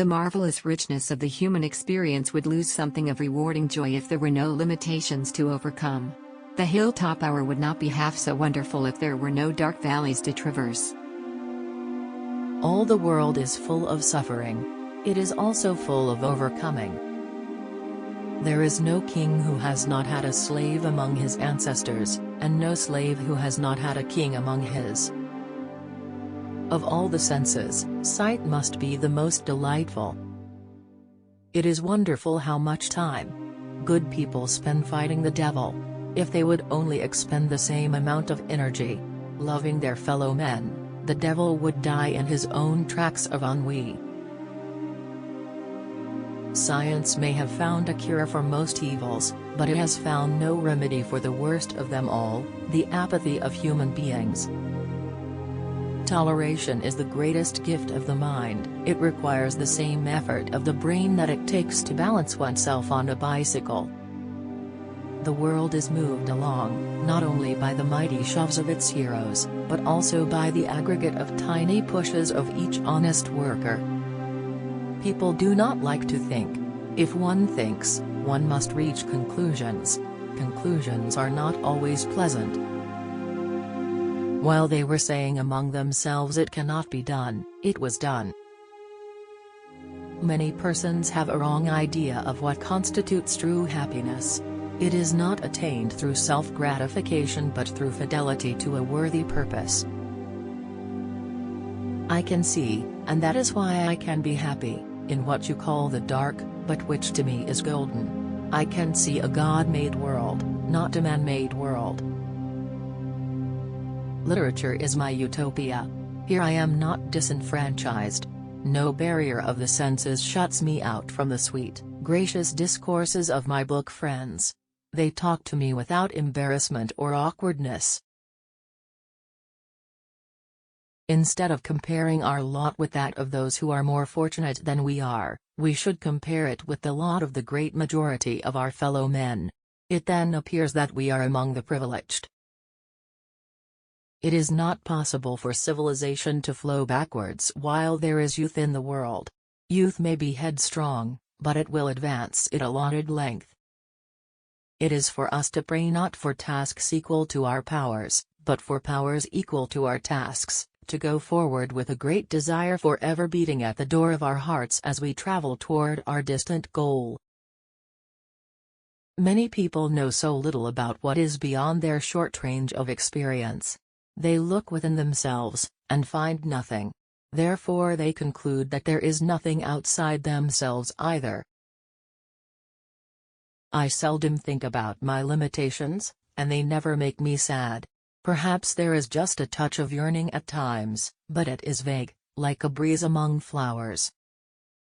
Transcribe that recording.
The marvelous richness of the human experience would lose something of rewarding joy if there were no limitations to overcome. The hilltop hour would not be half so wonderful if there were no dark valleys to traverse. All the world is full of suffering. It is also full of overcoming. There is no king who has not had a slave among his ancestors, and no slave who has not had a king among his. Of all the senses, sight must be the most delightful. It is wonderful how much time good people spend fighting the devil. If they would only expend the same amount of energy loving their fellow men, the devil would die in his own tracks of ennui. Science may have found a cure for most evils, but it has found no remedy for the worst of them all, the apathy of human beings. Toleration is the greatest gift of the mind. It requires the same effort of the brain that it takes to balance oneself on a bicycle. The world is moved along, not only by the mighty shoves of its heroes, but also by the aggregate of tiny pushes of each honest worker. People do not like to think. If one thinks, one must reach conclusions. Conclusions are not always pleasant. While they were saying among themselves it cannot be done, it was done. Many persons have a wrong idea of what constitutes true happiness. It is not attained through self-gratification but through fidelity to a worthy purpose. I can see, and that is why I can be happy, in what you call the dark, but which to me is golden. I can see a God-made world, not a man-made world. Literature is my utopia. Here I am not disenfranchised. No barrier of the senses shuts me out from the sweet, gracious discourses of my book friends. They talk to me without embarrassment or awkwardness. Instead of comparing our lot with that of those who are more fortunate than we are, we should compare it with the lot of the great majority of our fellow men. It then appears that we are among the privileged. It is not possible for civilization to flow backwards while there is youth in the world. Youth may be headstrong, but it will advance its allotted length. It is for us to pray not for tasks equal to our powers, but for powers equal to our tasks, to go forward with a great desire forever beating at the door of our hearts as we travel toward our distant goal. Many people know so little about what is beyond their short range of experience. They look within themselves, and find nothing. Therefore they conclude that there is nothing outside themselves either. I seldom think about my limitations, and they never make me sad. Perhaps there is just a touch of yearning at times, but it is vague, like a breeze among flowers.